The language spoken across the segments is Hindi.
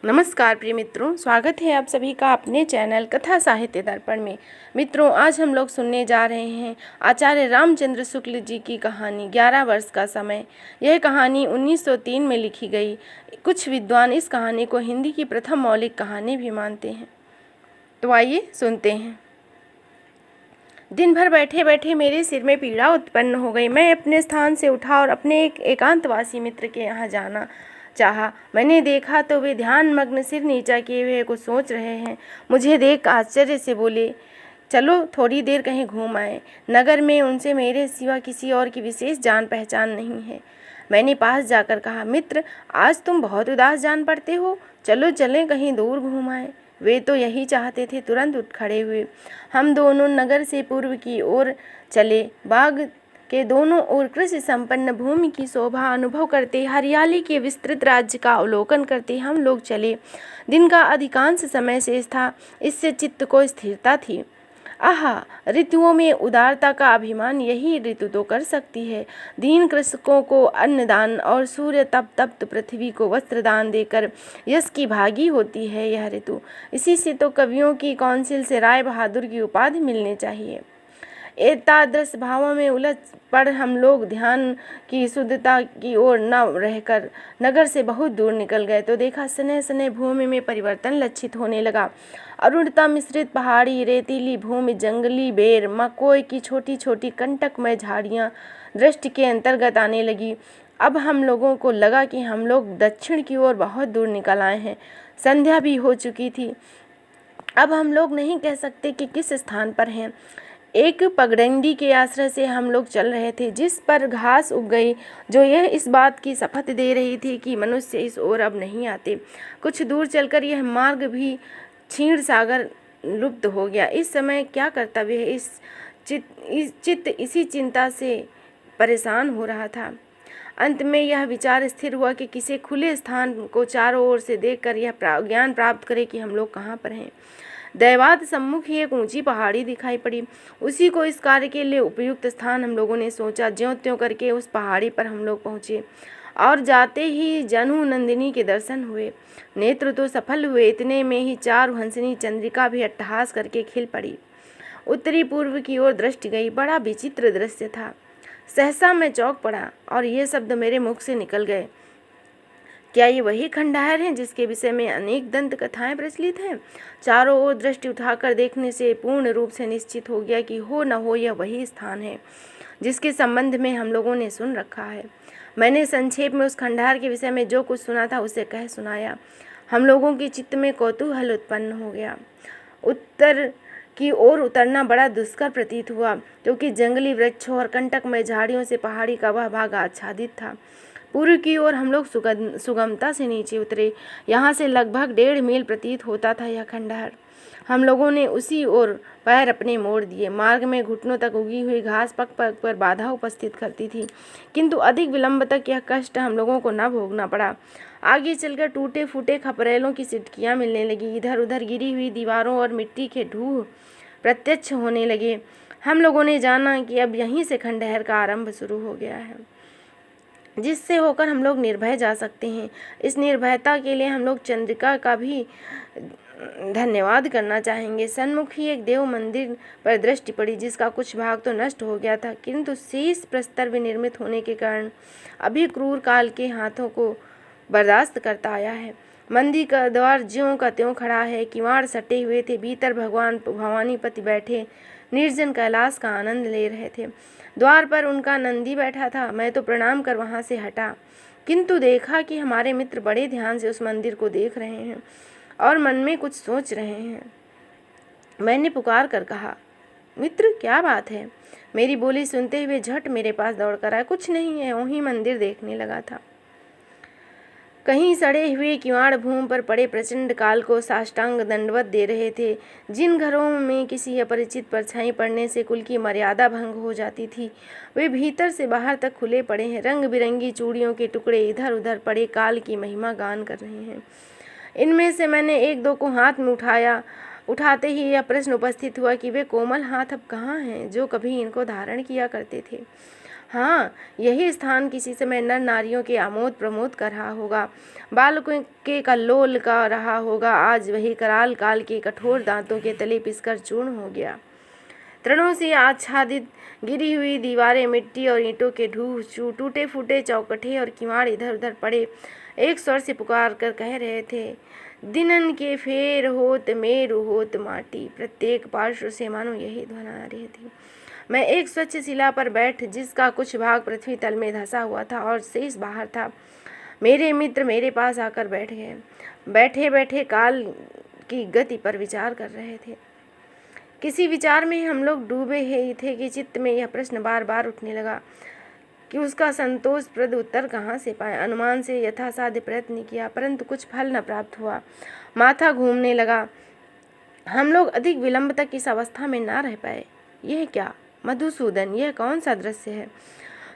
नमस्कार प्रिय मित्रों, स्वागत है आप सभी का अपने चैनल कथा साहित्य दर्पण में। मित्रों, आज हम लोग सुनने जा रहे हैं आचार्य रामचंद्र शुक्ल जी की कहानी 11 वर्ष का समय। यह कहानी 1903 में लिखी गई। कुछ विद्वान इस कहानी को हिंदी की प्रथम मौलिक कहानी भी मानते हैं। तो आइए सुनते हैं। दिन भर बैठे बैठे मेरे सिर में पीड़ा उत्पन्न हो गई। मैं अपने स्थान से उठा और अपने एक एकांतवासी मित्र के यहाँ जाना चाहा। मैंने देखा तो वे ध्यान मग्न सिर नीचा किए हुए कुछ सोच रहे हैं। मुझे देख आश्चर्य से बोले, चलो थोड़ी देर कहीं घूम आए। नगर में उनसे मेरे सिवा किसी और की विशेष जान पहचान नहीं है। मैंने पास जाकर कहा, मित्र, आज तुम बहुत उदास जान पड़ते हो, चलो चलें कहीं दूर घूम आए। वे तो यही चाहते थे। तुरंत उठ खड़े हुए। हम दोनों नगर से पूर्व की ओर चले। बाग के दोनों ओर कृषि संपन्न भूमि की शोभा अनुभव करते, हरियाली के विस्तृत राज्य का अवलोकन करते हम लोग चले। दिन का अधिकांश समय शेष था, इससे चित्त को स्थिरता थी। आहा, ऋतुओं में उदारता का अभिमान यही ऋतु तो कर सकती है। दीन कृषकों को अन्नदान और सूर्य तप्त पृथ्वी को वस्त्रदान देकर यश की भागी होती है यह ऋतु। इसी से तो कवियों की कौंसिल से राय बहादुर की उपाधि मिलनी चाहिए। एतादृश भावों में उलझ पड़ हम लोग ध्यान की शुद्धता की ओर न रहकर नगर से बहुत दूर निकल गए तो देखा सने सने भूमि में परिवर्तन लक्षित होने लगा। अरुणता मिश्रित पहाड़ी, रेतीली भूमि, जंगली बेर, मकोई की छोटी छोटी कंटकमय झाड़ियाँ दृष्टि के अंतर्गत आने लगी। अब हम लोगों को लगा कि हम लोग दक्षिण की ओर बहुत दूर निकल आए हैं। संध्या भी हो चुकी थी। अब हम लोग नहीं कह सकते कि किस स्थान पर हैं। एक पगडंडी के आश्रय से हम लोग चल रहे थे, जिस पर घास उग गई, जो यह इस बात की शपथ दे रही थी कि मनुष्य इस ओर अब नहीं आते। कुछ दूर चलकर यह मार्ग भी क्षीण सागर लुप्त हो गया। इस समय क्या कर्तव्य है, इस चित्त इसी चिंता से परेशान हो रहा था। अंत में यह विचार स्थिर हुआ कि किसी खुले स्थान को चारों ओर से देखकर यह ज्ञान प्राप्त करे कि हम लोग कहाँ पर हैं। दैवात सम्मुख ही एक ऊंची पहाड़ी दिखाई पड़ी। उसी को इस कार्य के लिए उपयुक्त स्थान हम लोगों ने सोचा। ज्यों त्यों करके उस पहाड़ी पर हम लोग पहुँचे और जाते ही जनु नंदिनी के दर्शन हुए। नेत्र तो सफल हुए, इतने में ही चारु हंसिनी चंद्रिका भी अट्टहास करके खिल पड़ी। उत्तरी पूर्व की ओर दृष्टि गई। बड़ा विचित्र दृश्य था। सहसा मैं चौंक पड़ा और ये शब्द मेरे मुख से निकल गए, क्या ये वही खंडहर है जिसके विषय में अनेक दंत कथाएं प्रचलित हैं? चारों ओर दृष्टि उठाकर देखने से पूर्ण रूप से निश्चित हो गया कि हो न हो यह वही स्थान है जिसके संबंध में हम लोगों ने सुन रखा है। मैंने संक्षेप में उस खंडहर के विषय में जो कुछ सुना था उसे कह सुनाया। हम लोगों के चित्त में कौतूहल उत्पन्न हो गया। उत्तर की ओर उतरना बड़ा दुष्कर प्रतीत हुआ, क्योंकि जंगली वृक्षों और कंटकमय झाड़ियों से पहाड़ी का वह भाग आच्छादित था। पूर्व की ओर हम लोग सुगमता से नीचे उतरे। यहाँ से लगभग 1.5 मील प्रतीत होता था यह खंडहर। हम लोगों ने उसी ओर पैर अपने मोड़ दिए। मार्ग में घुटनों तक उगी हुई घास पग पग पर बाधा उपस्थित करती थी, किंतु अधिक विलंब तक यह कष्ट हम लोगों को न भोगना पड़ा। आगे चलकर टूटे फूटे खपरेलों की सिटकियाँ मिलने लगी। इधर उधर गिरी हुई दीवारों और मिट्टी के ढूह प्रत्यक्ष होने लगे। हम लोगों ने जाना कि अब यहीं से खंडहर का आरंभ शुरू हो गया है, जिससे होकर हम लोग निर्भय जा सकते हैं। इस निर्भयता के लिए हम लोग चंद्रिका का भी धन्यवाद करना चाहेंगे। सन्मुख ही एक देव मंदिर पर दृष्टि पड़ी, जिसका कुछ भाग तो नष्ट हो गया था, किंतु शेष प्रस्तर विनिर्मित होने के कारण अभी क्रूर काल के हाथों को बर्दाश्त करता आया है। मंदिर का द्वार ज्यों का त्यों खड़ा है। किवाड़ सटे हुए थे। भीतर भगवान भवानीपति बैठे निर्जन कैलाश का आनंद ले रहे थे। द्वार पर उनका नंदी बैठा था। मैं तो प्रणाम कर वहाँ से हटा, किंतु देखा कि हमारे मित्र बड़े ध्यान से उस मंदिर को देख रहे हैं और मन में कुछ सोच रहे हैं। मैंने पुकार कर कहा, मित्र, क्या बात है? मेरी बोली सुनते हुए झट मेरे पास दौड़ कर आया। कुछ नहीं है, वहीं मंदिर देखने लगा था। कहीं सड़े हुए किवाड़ भूमि पर पड़े प्रचंड काल को साष्टांग दंडवत दे रहे थे। जिन घरों में किसी अपरिचित परछाई पड़ने से कुल की मर्यादा भंग हो जाती थी, वे भीतर से बाहर तक खुले पड़े हैं। रंग बिरंगी चूड़ियों के टुकड़े इधर उधर पड़े काल की महिमा गान कर रहे हैं। इनमें से मैंने एक दो को हाथ में उठाया। उठाते ही यह प्रश्न उपस्थित हुआ कि वे कोमल हाथ अब कहाँ हैं जो कभी इनको धारण किया करते थे। हाँ, यही स्थान किसी समय नर नारियों के आमोद प्रमोद कर रहा होगा, बालकों के कल्लोल का रहा होगा। आज वही कराल काल के कठोर दांतों के तले पिसकर चूर्ण हो गया। तृणों से आच्छादित गिरी हुई दीवारें, मिट्टी और ईंटों के ढूह, टूटे फूटे चौखटे और किवाड़ इधर उधर पड़े एक स्वर से पुकार कर कह रहे थे, दिनन के फेर होत मेरु होत माटी। प्रत्येक पार्श्व से मानो यही ध्वनि आ रही थी। मैं एक स्वच्छ शिला पर बैठ, जिसका कुछ भाग पृथ्वी तल में धंसा हुआ था और शेष बाहर था, मेरे मित्र मेरे पास आकर बैठ गए। बैठे बैठे काल की गति पर विचार कर रहे थे। किसी विचार में हम लोग डूबे ही थे कि चित्त में यह प्रश्न बार बार उठने लगा कि उसका संतोषप्रद उत्तर कहाँ से पाए। अनुमान से यथासाध्य प्रयत्न किया, परंतु कुछ फल न प्राप्त हुआ। माथा घूमने लगा। हम लोग अधिक विलंब तक इस अवस्था में ना रह पाए। यह क्या मधुसूदन, यह कौन सा दृश्य है?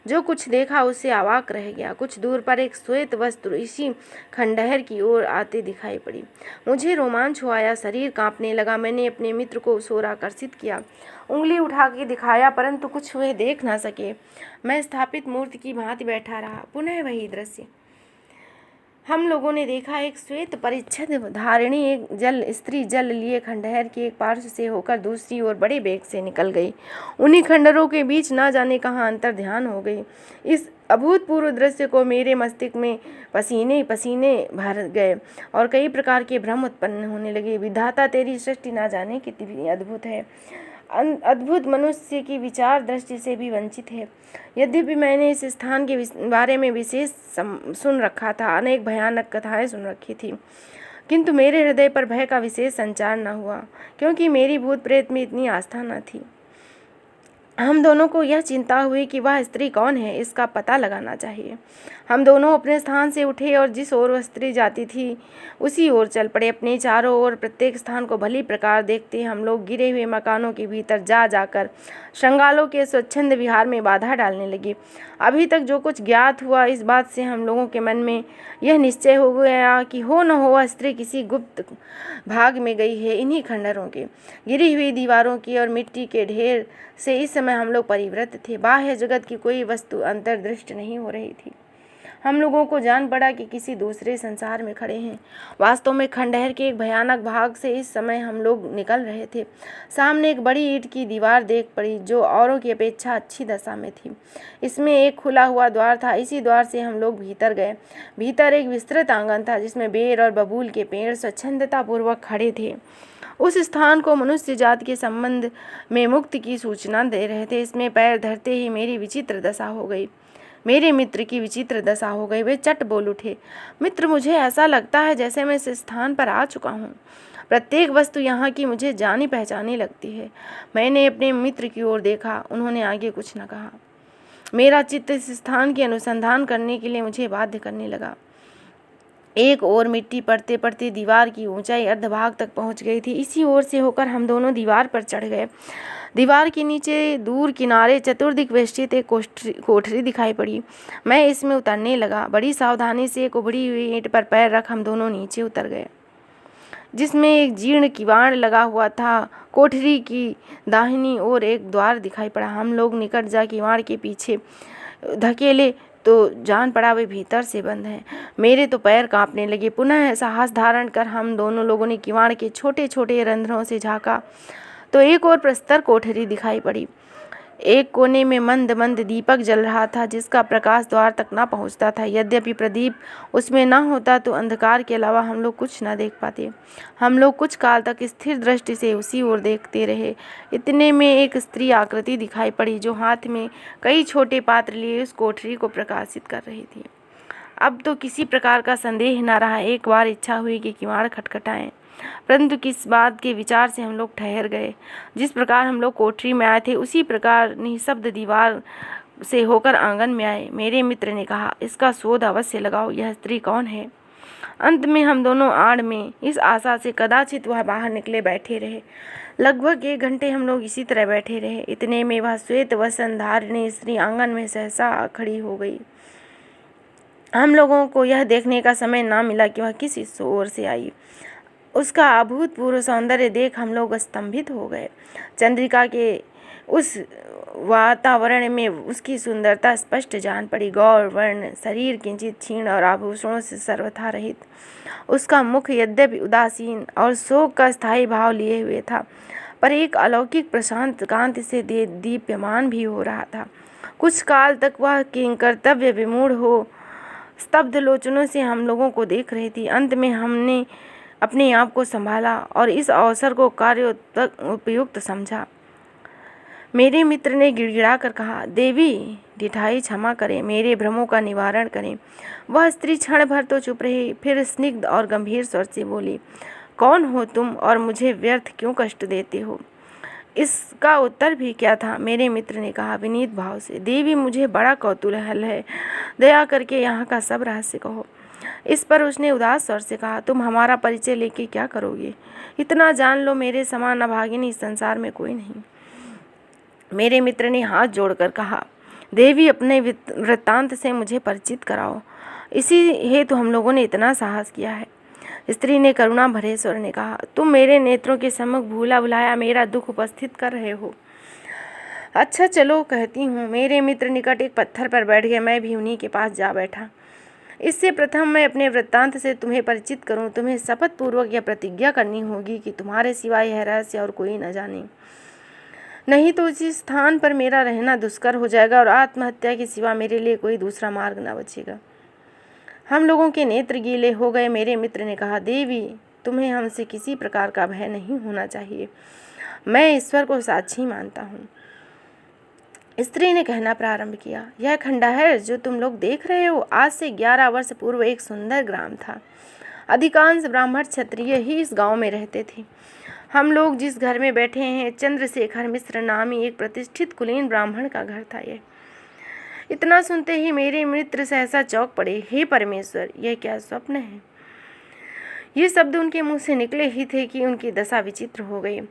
जो कुछ देखा उससे अवाक रह गया। कुछ दूर पर एक श्वेत वस्त्र इसी खंडहर की ओर आते दिखाई पड़ी। मुझे रोमांच हो आया, शरीर कांपने लगा। मैंने अपने मित्र को उस ओर आकर्षित किया, उंगली उठा के दिखाया, परंतु कुछ वे देख ना सके। मैं स्थापित मूर्ति की भांति बैठा रहा। पुनः वही दृश्य हम लोगों ने देखा। एक श्वेत परिच्छद धारिणी एक जल स्त्री जल लिए खंडहर के एक पार्श्व से होकर दूसरी ओर बड़े वेग से निकल गई। उन्हीं खंडहरों के बीच ना जाने कहाँ अंतर ध्यान हो गई। इस अभूतपूर्व दृश्य को मेरे मस्तिष्क में पसीने पसीने भर गए और कई प्रकार के भ्रम उत्पन्न होने लगे। विधाता, तेरी सृष्टि ना जाने कितनी अद्भुत है। अद्भुत मनुष्य की विचार दृष्टि से भी वंचित है। यद्यपि मैंने इस स्थान के बारे में विशेष सुन रखा था, अनेक भयानक कथाएं सुन रखी थी, किंतु मेरे हृदय पर भय का विशेष संचार न हुआ, क्योंकि मेरी भूत प्रेत में इतनी आस्था न थी। हम दोनों को यह चिंता हुई कि वह स्त्री कौन है, इसका पता लगाना चाहिए। हम दोनों अपने स्थान से उठे और जिस ओर वह स्त्री जाती थी उसी ओर चल पड़े। अपने चारों ओर प्रत्येक स्थान को भली प्रकार देखते हम लोग गिरे हुए मकानों के भीतर जा जाकर श्रृंगालों के स्वच्छंद विहार में बाधा डालने लगे। अभी तक जो कुछ ज्ञात हुआ, इस बात से हम लोगों के मन में यह निश्चय हो गया कि हो न हो वह स्त्री किसी गुप्त भाग में गई है। इन्हीं खंडहरों के गिरी हुई दीवारों की और मिट्टी के ढेर से इस समय हम लोग परिवृत थे। बाह्य जगत की कोई वस्तु अंतर्दृष्ट नहीं हो रही थी। हम लोगों को जान पड़ा कि किसी दूसरे संसार में खड़े हैं। वास्तव में खंडहर के एक भयानक भाग से इस समय हम लोग निकल रहे थे। सामने एक बड़ी ईंट की दीवार देख पड़ी, जो औरों की अपेक्षा अच्छी दशा में थी। इसमें एक खुला हुआ द्वार था। इसी द्वार से हम लोग भीतर गए। भीतर एक विस्तृत आंगन था, जिसमें बेर और बबूल के पेड़ स्वच्छंदता पूर्वक खड़े थे। उस स्थान को मनुष्य जाति के संबंध में मुक्ति की सूचना दे रहे थे। इसमें पैर धरते ही मेरी विचित्र दशा हो गई। मेरे मित्र की विचित्र दशा हो गई। वे चट बोल उठे, मित्र, मुझे ऐसा लगता है जैसे मैं इस स्थान पर आ चुका हूँ। प्रत्येक वस्तु यहाँ की मुझे जानी पहचानी लगती है। मैंने अपने मित्र की ओर देखा। उन्होंने आगे कुछ न कहा। मेरा चित्त इस स्थान की अनुसंधान करने के लिए मुझे बाध्य करने लगा। एक ओर मिट्टी पड़ते पड़ते दीवार की ऊंचाई अर्धभाग तक पहुंच गई थी। इसी ओर से होकर हम दोनों दीवार पर चढ़ गए। दीवार के नीचे दूर किनारे चतुर्दिक वेष्टित एक कोठरी दिखाई पड़ी। मैं इसमें उतरने लगा। बड़ी सावधानी से एक उभरी हुई ईंट पर पैर रख हम दोनों नीचे उतर गए, जिसमें एक जीर्ण किवाड़ लगा हुआ था। कोठरी की दाहिनी ओर एक द्वार दिखाई पड़ा। हम लोग निकट जा किवाड़ के पीछे धकेले तो जान पड़ा वे भीतर से बंद हैं। मेरे तो पैर कांपने लगे। पुनः साहस धारण कर हम दोनों लोगों ने किवाड़ के छोटे छोटे रंध्रों से झांका तो एक और प्रस्तर कोठरी दिखाई पड़ी। एक कोने में मंद मंद दीपक जल रहा था, जिसका प्रकाश द्वार तक न पहुंचता था। यद्यपि प्रदीप उसमें न होता तो अंधकार के अलावा हम लोग कुछ न देख पाते। हम लोग कुछ काल तक स्थिर दृष्टि से उसी ओर देखते रहे। इतने में एक स्त्री आकृति दिखाई पड़ी, जो हाथ में कई छोटे पात्र लिए उस कोठरी को प्रकाशित कर रही थी। अब तो किसी प्रकार का संदेह न रहा। एक बार इच्छा हुई कि किवाड़ खटखटाएं, परंतु किस बात के विचार से हम लोग ठहर गए। जिस प्रकार हम लोग कोठरी में आए थे, उसी प्रकार निःशब्द दीवार से होकर आंगन में आए। मेरे मित्र ने कहा, इसका शोध अवश्य लगाओ, यह स्त्री कौन है। अंत में हम दोनों आड़ में इस आशा से कदाचित वह बाहर निकले बैठे रहे। लगभग 1 घंटे हम लोग इसी तरह बैठे रहे। इतने में वह श्वेत वस्त्रधारिणी स्त्री आंगन में सहसा खड़ी हो गई। हम लोगों को यह देखने का समय ना मिला कि वह किस ओर से आई। उसका अभूतपूर्व सौंदर्य देख हम लोग स्तंभित हो गए। चंद्रिका के उस वातावरण में उसकी सुंदरता स्पष्ट जान पड़ी। गौर वर्ण शरीर किंचित क्षीण और आभूषणों से सर्वथा रहित, उसका मुख यद्यपि उदासीन और शोक का स्थायी भाव लिए हुए था, पर एक अलौकिक प्रशांत कांति से दीप्यमान भी हो रहा था। कुछ काल तक वह किंकर्तव्य विमूढ़ हो स्तब्ध लोचनों से हम लोगों को देख रही थी। अंत में हमने अपने आप को संभाला और इस अवसर को कार्य उपयुक्त समझा। मेरे मित्र ने गिड़गिड़ा कर कहा, देवी ढिठाई क्षमा करें, मेरे भ्रमों का निवारण करें। वह स्त्री क्षण भर तो चुप रही, फिर स्निग्ध और गंभीर स्वर से बोली, कौन हो तुम और मुझे व्यर्थ क्यों कष्ट देते हो? इसका उत्तर भी क्या था? मेरे मित्र ने कहा विनीत भाव से, देवी मुझे बड़ा कौतूहल है, दया करके यहाँ का सब रहस्य कहो। इस पर उसने उदास स्वर से कहा, तुम हमारा परिचय लेके क्या करोगे? इतना जान लो, मेरे समान अभागिनी इस संसार में कोई नहीं। मेरे मित्र ने हाथ जोड़कर कहा, देवी अपने वृत्तांत से मुझे परिचित कराओ, इसी हेतु हम लोगों ने इतना साहस किया है। स्त्री ने करुणा भरे स्वर ने कहा, तुम मेरे नेत्रों के सम्मुख भूला भुलाया मेरा दुख उपस्थित कर रहे हो। अच्छा चलो कहती हूँ। मेरे मित्र निकट एक पत्थर पर बैठ गए, मैं भी उन्हीं के पास जा बैठा। इससे प्रथम मैं अपने वृत्तांत से तुम्हें परिचित करूँ। तुम्हें शपथ पूर्वक यह प्रतिज्ञा करनी होगी कि तुम्हारे सिवा यह रहस्य और कोई न जाने, नहीं तो इस स्थान पर मेरा रहना दुष्कर हो जाएगा और आत्महत्या के सिवा मेरे लिए कोई दूसरा मार्ग न बचेगा। हम लोगों के नेत्र गीले हो गए। मेरे मित्र ने कहा, देवी तुम्हें हमसे किसी प्रकार का भय नहीं होना चाहिए, मैं ईश्वर को साक्षी मानता हूँ। स्त्री ने कहना प्रारंभ किया, यह खंडहर जो तुम लोग देख रहे हो, आज से 11 वर्ष पूर्व एक सुंदर ग्राम था। अधिकांश ब्राह्मण क्षत्रिय ही इस गांव में रहते थे। हम लोग जिस घर में बैठे हैं, चंद्रशेखर मिश्र नामी एक प्रतिष्ठित कुलीन ब्राह्मण का घर था। यह इतना सुनते ही मेरे मित्र सहसा चौंक पड़े। हे परमेश्वर, यह क्या स्वप्न है? ये शब्द उनके मुंह से निकले ही थे कि उनकी दशा विचित्र हो गई।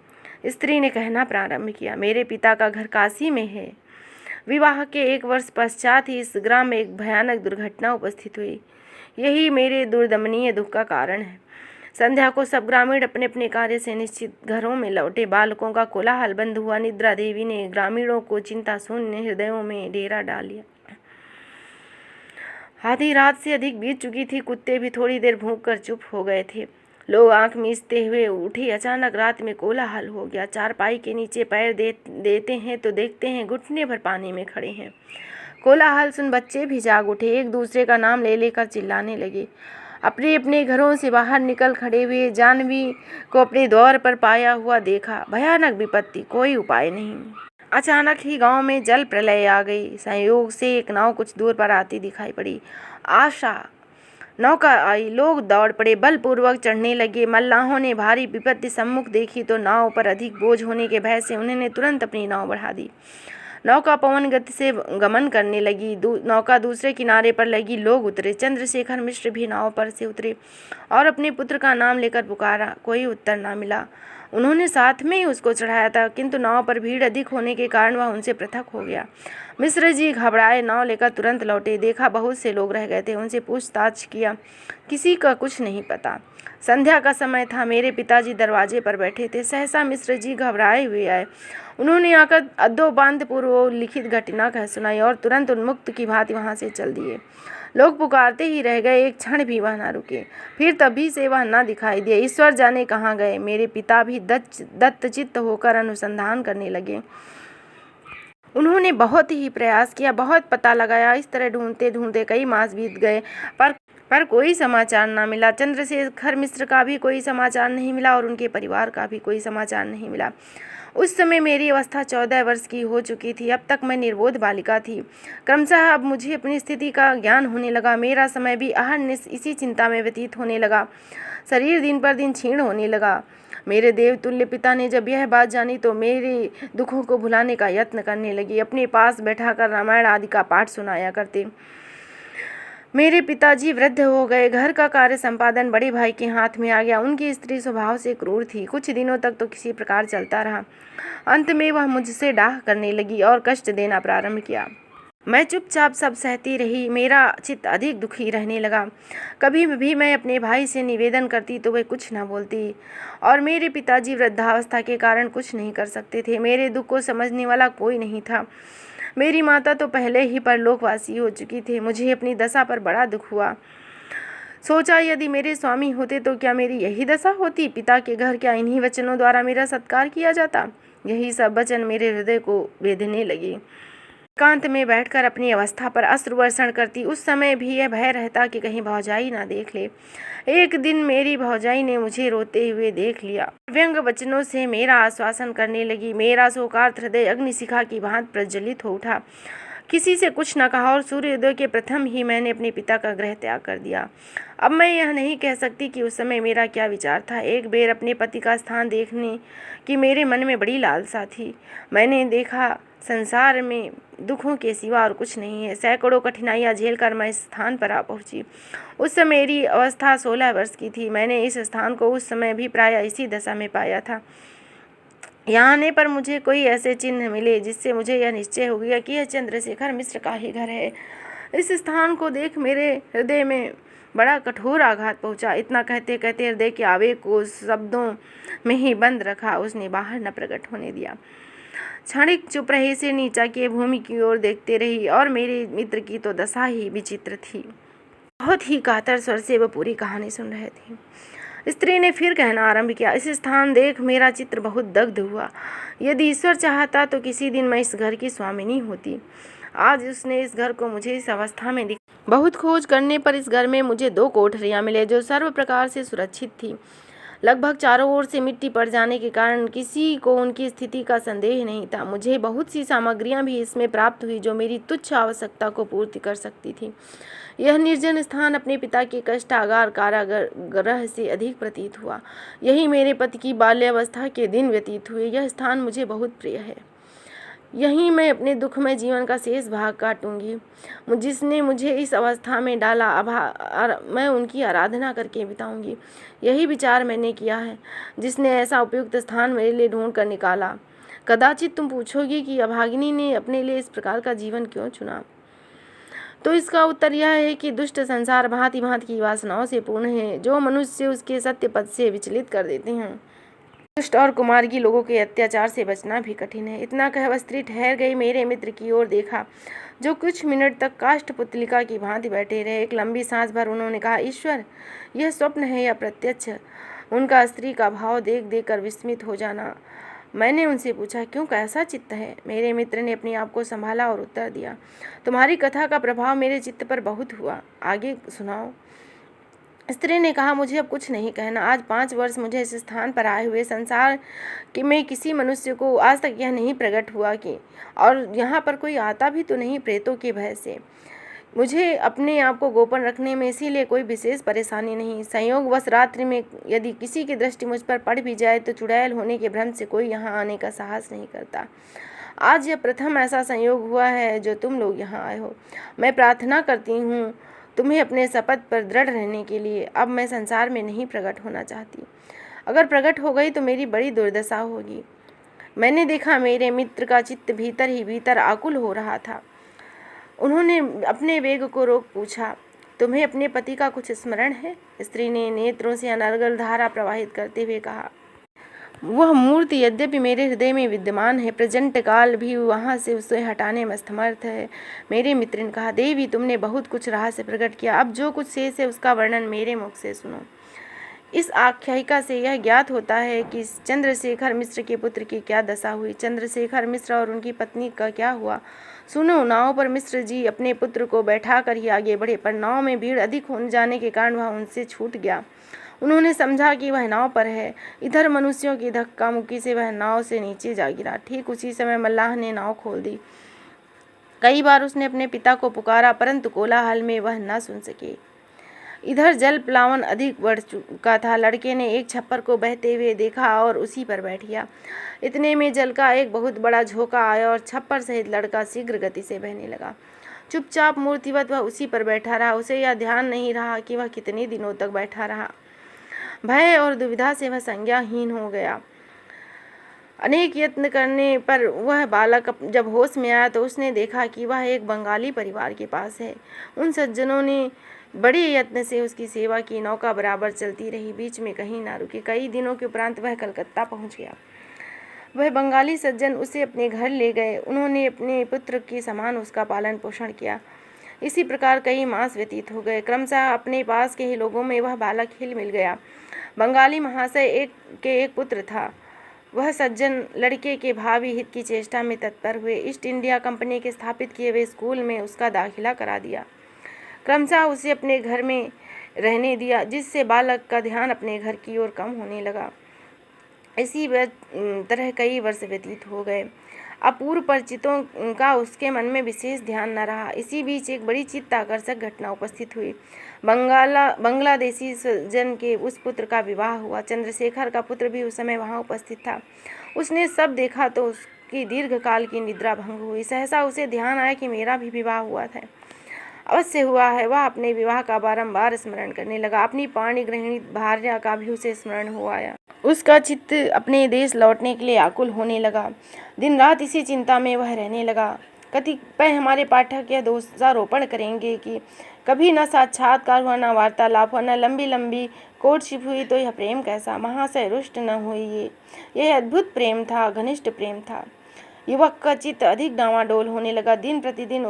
स्त्री ने कहना प्रारंभ किया, मेरे पिता का घर काशी में है। विवाह के 1 वर्ष पश्चात ही इस ग्राम में एक भयानक दुर्घटना उपस्थित हुई। यही मेरे दुर्दमनीय दुख का कारण है। संध्या को सब ग्रामीण अपने अपने कार्य से निश्चित घरों में लौटे। बालकों का कोलाहल बंद हुआ। निद्रा देवी ने ग्रामीणों को चिंता शून्य हृदयों में डेरा डाल लिया। आधी रात से अधिक बीत चुकी थी। कुत्ते भी थोड़ी देर भूख कर चुप हो गए थे। लोग आंख मीचते हुए उठे। अचानक रात में कोलाहल हो गया। चारपाई के नीचे पैर देते हैं तो देखते हैं घुटने भर पानी में खड़े हैं। कोलाहल सुन बच्चे भी जाग उठे, एक दूसरे का नाम ले लेकर चिल्लाने लगे। अपने अपने घरों से बाहर निकल खड़े हुए जाह्नवी को अपने द्वार पर पाया हुआ देखा। भयानक विपत्ति, कोई उपाय नहीं। अचानक ही गांव में जल प्रलय आ गई। संयोग से एक नाव कुछ दूर पर आती दिखाई पड़ी। आशा नौका आई। लोग दौड़ पड़े, बलपूर्वक चढ़ने लगे। मल्लाहों ने भारी विपत्ति सम्मुख देखी तो नाव पर अधिक बोझ होने के भय से उन्होंने तुरंत अपनी नाव बढ़ा दी। नौका पवन गति से गमन करने लगी। नौका दूसरे किनारे पर लगी। लोग उतरे। चंद्रशेखर मिश्र भी नाव पर से उतरे और अपने पुत्र का नाम लेकर पुकारा। कोई उत्तर ना मिला। उन्होंने साथ में ही उसको चढ़ाया था, किंतु नाव पर भीड़ अधिक होने के कारण वह उनसे पृथक हो गया। मिश्र जी घबराए, नाव लेकर तुरंत लौटे। देखा बहुत से लोग रह गए थे। उनसे पूछताछ किया, किसी का कुछ नहीं पता। संध्या का समय था। मेरे पिताजी दरवाजे पर बैठे थे। सहसा मिश्र जी घबराए हुए आए। उन्होंने आकर अद्योपांत पूर्व लिखित घटना कह सुनाई और तुरंत उन्मुक्त की भांति वहाँ से चल दिए। लोग पुकारते ही रह गए, एक क्षण भी वह न रुके। फिर तभी से वह न दिखाई दिए। ईश्वर जाने कहाँ गए। मेरे पिता भी दत्तचित्त होकर अनुसंधान करने लगे। उन्होंने बहुत ही प्रयास किया, बहुत पता लगाया। इस तरह ढूंढते ढूंढते कई मास बीत गए, पर कोई समाचार न मिला। चंद्रशेखर मिश्र का भी कोई समाचार नहीं मिला और उनके परिवार का भी कोई समाचार नहीं मिला। उस समय मेरी अवस्था 14 वर्ष की हो चुकी थी। अब तक मैं निर्बोध बालिका थी। क्रमशः अब मुझे अपनी स्थिति का ज्ञान होने लगा। मेरा समय भी अहर्निश इसी चिंता में व्यतीत होने लगा। शरीर दिन पर दिन क्षीण होने लगा। मेरे देवतुल्य पिता ने जब यह बात जानी तो मेरे दुखों को भुलाने का यत्न करने लगे। अपने पास बैठाकर रामायण आदि का पाठ सुनाया करते। मेरे पिताजी वृद्ध हो गए। घर का कार्य संपादन बड़े भाई के हाथ में आ गया। उनकी स्त्री स्वभाव से क्रूर थी। कुछ दिनों तक तो किसी प्रकार चलता रहा। अंत में वह मुझसे डाह करने लगी और कष्ट देना प्रारंभ किया। मैं चुपचाप सब सहती रही। मेरा चित्त अधिक दुखी रहने लगा। कभी भी मैं अपने भाई से निवेदन करती तो वे कुछ न बोलती, और मेरे पिताजी वृद्धावस्था के कारण कुछ नहीं कर सकते थे। मेरे दुख को समझने वाला कोई नहीं था। मेरी माता तो पहले ही परलोकवासी हो चुकी थी। मुझे अपनी दशा पर बड़ा दुख हुआ। सोचा, यदि मेरे स्वामी होते तो क्या मेरी यही दशा होती? पिता के घर क्या इन्हीं वचनों द्वारा मेरा सत्कार किया जाता? यही सब वचन मेरे हृदय को वेधने लगे। एकांत में बैठकर अपनी अवस्था पर अश्रुवर्षण करती। उस समय भी यह भय रहता कि कहीं भौजाई ना देख ले। एक दिन मेरी भौजाई ने मुझे रोते हुए देख लिया। व्यंग वचनों से मेरा आश्वासन करने लगी। मेरा शोकार्त हृदय अग्निशिखा की भांति प्रज्वलित हो उठा। किसी से कुछ न कहा और सूर्योदय के प्रथम ही मैंने अपने पिता का गृह त्याग कर दिया। अब मैं यह नहीं कह सकती कि उस समय मेरा क्या विचार था। एक बेर अपने पति का स्थान देखने की मेरे मन में बड़ी लालसा थी। मैंने देखा, संसार में दुखों के सिवा और कुछ नहीं है। सैकड़ों कठिनाइयां झेलकर मैं इस स्थान पर आ पहुंची। उस समय मेरी अवस्था 16 वर्ष की थी। मैंने इस स्थान को उस समय भी प्रायः इसी दशा में पाया था। यहाँ आने पर मुझे कोई ऐसे चिन्ह मिले जिससे मुझे यह निश्चय हो गया कि यह चंद्रशेखर मिश्र का ही घर है। इस स्थान को देख मेरे हृदय में बड़ा कठोर आघात पहुंचा। इतना कहते कहते हृदय के आवेग को शब्दों में ही बंद रखा, उसने बाहर न प्रकट होने दिया। क्षणिक चुप रहे से नीचा किए भूमि की ओर देखते रही, और मेरे मित्र की तो दशा ही विचित्र थी। बहुत ही कातर स्वर से वह पूरी कहानी सुन रहे थे। स्त्री ने फिर कहना आरंभ किया, इस स्थान देख मेरा चित्र बहुत दग्ध हुआ। यदि ईश्वर चाहता तो किसी दिन मैं इस घर की स्वामिनी होती। आज उसने इस घर को मुझे इस अवस्था में दिखाया। बहुत खोज करने पर इस घर में मुझे 2 कोठरियां मिले जो सर्व प्रकार से सुरक्षित थी। लगभग चारों ओर से मिट्टी पड़ जाने के कारण किसी को उनकी स्थिति का संदेह नहीं था। मुझे बहुत सी सामग्रियां भी इसमें प्राप्त हुई जो मेरी तुच्छ आवश्यकता को पूर्ति कर सकती थी। यह निर्जन स्थान अपने पिता के कष्टागार कारागृह से अधिक प्रतीत हुआ। यही मेरे पति की बाल्यावस्था के दिन व्यतीत हुए। यह स्थान मुझे बहुत प्रिय है। यहीं मैं अपने दुखमय जीवन का शेष भाग काटूंगी। जिसने मुझे इस अवस्था में डाला, मैं उनकी आराधना करके बिताऊंगी। यही विचार मैंने किया है। जिसने ऐसा उपयुक्त स्थान मेरे लिए ढूंढ कर निकाला। कदाचित तुम पूछोगी कि अभागिनी ने अपने लिए इस प्रकार का जीवन क्यों चुना, तो इसका उत्तर यह है कि दुष्ट संसार भांति भांति की वासनाओं से पूर्ण है जो मनुष्य उसके सत्य पद से विचलित कर देते हैं। दुष्ट और कुमार्गी लोगों के अत्याचार से बचना भी कठिन है। इतना कह वह स्त्री ठहर गई। मेरे मित्र की ओर देखा जो कुछ मिनट तक काष्ठ पुतलिका की भांति बैठे रहे। एक लंबी सांस भर उन्होंने कहा, ईश्वर, यह स्वप्न है या प्रत्यक्ष? उनका स्त्री का भाव देख देख कर विस्मित हो जाना। मैंने उनसे पूछा, क्यों, कैसा चित्त है? मेरे मित्र ने अपने आप को संभाला और उत्तर दिया, तुम्हारी कथा का प्रभाव मेरे चित्त पर बहुत हुआ, आगे सुनाओ। स्त्री ने कहा, मुझे अब कुछ नहीं कहना। आज 5 वर्ष मुझे इस स्थान पर आए हुए संसार में किसी मनुष्य को आज तक यह नहीं प्रकट हुआ कि और यहाँ पर कोई आता भी तो नहीं प्रेतों के भय से। मुझे अपने आप को गोपन रखने में इसीलिए कोई विशेष परेशानी नहीं। संयोगवश रात्रि में यदि किसी की दृष्टि मुझ पर पड़ भी जाए तो चुड़ैल होने के भ्रम से कोई यहाँ आने का साहस नहीं करता। आज यह प्रथम ऐसा संयोग हुआ है जो तुम लोग यहाँ आए हो। मैं प्रार्थना करती हूँ तुम्हें अपने शपथ पर दृढ़ रहने के लिए। अब मैं संसार में नहीं प्रकट होना चाहती। अगर प्रकट हो गई तो मेरी बड़ी दुर्दशा होगी। मैंने देखा मेरे मित्र का चित्त भीतर ही भीतर आकुल हो रहा था। उन्होंने अपने वेग को रोक पूछा, तुम्हें अपने पति का कुछ स्मरण है? स्त्री ने नेत्रों से अनर्गल धारा प्रवाहित करते हुए कहा, वह मूर्ति यद्यपि मेरे हृदय में विद्यमान है, प्रचंड काल भी वहाँ से उसे हटाने में असमर्थ है। मेरे मित्र ने कहा, देवी, तुमने बहुत कुछ रहस्य प्रकट किया। अब जो कुछ शेष है उसका वर्णन मेरे मुख से सुनो। इस आख्यायिका से यह ज्ञात होता है कि चंद्रशेखर मिश्र के पुत्र की क्या दशा हुई। चंद्रशेखर मिश्र और उनकी पत्नी का क्या हुआ, सुनो। नाव पर मिश्र जी अपने पुत्र को बैठा कर ही आगे बढ़े, पर नाव में भीड़ अधिक होने जाने के कारण वह उनसे छूट गया। उन्होंने समझा कि वह नाव पर है। इधर मनुष्यों की धक्का मुक्की से वह नाव से नीचे जा गिरा। ठीक उसी समय मल्लाह ने नाव खोल दी। कई बार उसने अपने पिता को पुकारा, परंतु कोलाहल में वह न सुन सके। इधर जल प्लावन अधिक बढ़ चुका था। लड़के ने एक छप्पर को बहते हुए देखा और उसी पर बैठ गया। इतने में जल का एक बहुत बड़ा झोंका आया और छप्पर सहित लड़का शीघ्र गति से बहने लगा। चुपचाप मूर्तिवत वह उसी पर बैठा रहा। उसे यह ध्यान नहीं रहा कि वह कितने दिनों तक बैठा रहा। भय और दुविधा से वह संज्ञाहीन हो गया। अनेक यत्न करने पर वह बालक जब होश में आया तो उसने देखा कि वह एक बंगाली परिवार के पास है। उन सज्जनों ने बड़े यत्न से उसकी सेवा की। नौका बराबर चलती रही, बीच में कहीं ना रुकी। कई दिनों के उपरांत वह कलकत्ता पहुंच गया। वह बंगाली सज्जन उसे अपने घर ले गए। उन्होंने अपने पुत्र के समान उसका पालन पोषण किया। इसी प्रकार कई मास व्यतीत हो गए। क्रमशः अपने पास के ही लोगों में वह बालक हिल मिल गया। बंगाली महाशय एक पुत्र था। वह सज्जन लड़के के भावी हित की चेष्टा में तत्पर हुए। ईस्ट इंडिया कंपनी के स्थापित किए हुए स्कूल में उसका दाखिला करा दिया। क्रमशः उसे अपने घर में रहने दिया, जिससे बालक का ध्यान अपने घर की ओर कम होने लगा। इसी तरह कई वर्ष व्यतीत हो गए। अपूर्व परिचितों का उसके मन में विशेष ध्यान न रहा। इसी बीच एक बड़ी चित्ताकर्षक घटना उपस्थित हुई। बांग्लादेशी सज्जन के उस पुत्र का विवाह हुआ। चंद्रशेखर का पुत्र भी उस समय वहां उपस्थित था। उसने सब देखा तो उसकी दीर्घकाल की निद्रा भंग हुई। सहसा उसे ध्यान आया कि मेरा भी विवाह हुआ था, अवश्य हुआ है। वह अपने विवाह का बारंबार स्मरण करने लगा। अपनी पाणी ग्रहिणी भार्या का भी उसे स्मरण हो आया। उसका चित्त अपने देश लौटने के लिए आकुल होने लगा। दिन रात इसी चिंता में वह रहने लगा। कतिपय हमारे पाठक यह दोषारोपण करेंगे कि कभी न साक्षात्कार हुआ, न वार्तालाप हुआ, न लंबी लंबी कोर्टशिप हुई, तो यह प्रेम कैसा। महाशय रुष्ट न हुई। यह अद्भुत प्रेम था, घनिष्ठ प्रेम था। युवक का चित्त अधिक डावाडोल होने लगा। दिन प्रतिदिन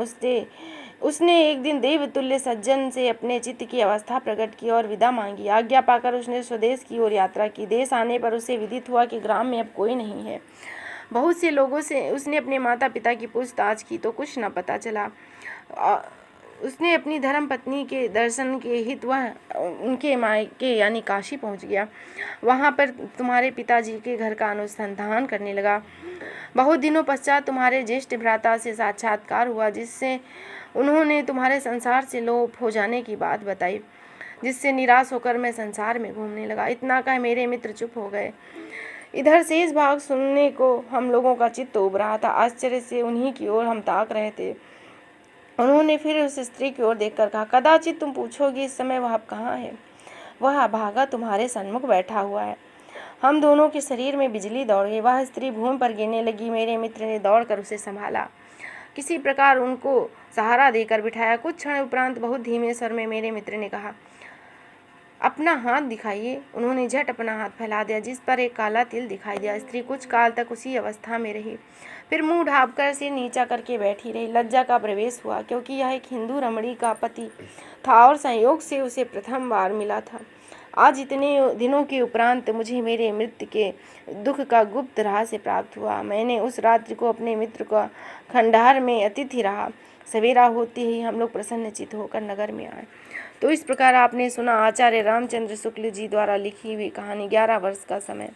उसने एक दिन देवतुल्य सज्जन से अपने चित्त की अवस्था प्रकट की और विदा मांगी। आज्ञा पाकर उसने स्वदेश की ओर यात्रा की। देश आने पर उसे विदित हुआ कि ग्राम में अब कोई नहीं है। बहुत से लोगों से उसने अपने माता पिता की पूछताछ की तो कुछ न पता चला। उसने अपनी धर्म पत्नी के दर्शन के हित वह उनके मायके यानी काशी पहुंच गया। वहां पर तुम्हारे पिताजी के घर का अनुसंधान करने लगा। बहुत दिनों पश्चात तुम्हारे ज्येष्ठ भ्राता से साक्षात्कार हुआ, जिससे उन्होंने तुम्हारे संसार से लोप हो जाने की बात बताई, जिससे निराश होकर मैं संसार में घूमने लगा। इतना कह मेरे मित्र चुप हो गए। इधर शेष भाग सुनने को हम लोगों का चित्त उब रहा था। आश्चर्य से उन्हीं की ओर हम ताक रहे थे। उन्होंने फिर उस स्त्री की ओर देखकर कहा, कदाचित तुम पूछोगी इस समय वह अब कहाँ है। वह अभागा तुम्हारे सन्मुख बैठा हुआ है। हम दोनों के शरीर में बिजली दौड़ गई। वह स्त्री भूमि पर गिरने लगी। मेरे मित्र ने दौड़कर उसे संभाला, किसी प्रकार उनको सहारा देकर बिठाया। कुछ क्षण उपरांत बहुत धीमे स्वर में मेरे मित्र ने कहा, अपना हाथ दिखाइए। उन्होंने झट अपना हाथ फैला दिया, जिस पर एक काला तिल दिखाई दिया। स्त्री कुछ काल तक उसी अवस्था में रही, फिर मुंह ढांपकर सिर नीचा करके बैठी रही। लज्जा का प्रवेश हुआ, क्योंकि यह एक हिंदू रमणी का पति था और संयोग से उसे प्रथम बार मिला था। आज इतने दिनों के उपरांत मुझे मेरे मृत्यु के दुख का गुप्त रहस्य प्राप्त हुआ। मैंने उस रात्रि को अपने मित्र का खंडहर में अतिथि रहा। सवेरा होते ही हम लोग प्रसन्नचित्त होकर नगर में आए। तो इस प्रकार आपने सुना आचार्य रामचंद्र शुक्ल जी द्वारा लिखी हुई कहानी 11 वर्ष का समय।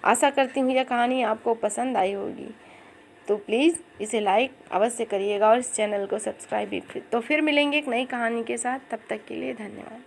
आशा करती हूँ यह कहानी आपको पसंद आई होगी, तो प्लीज़ इसे लाइक अवश्य करिएगा और इस चैनल को सब्सक्राइब भी। तो फिर मिलेंगे एक नई कहानी के साथ, तब तक के लिए धन्यवाद।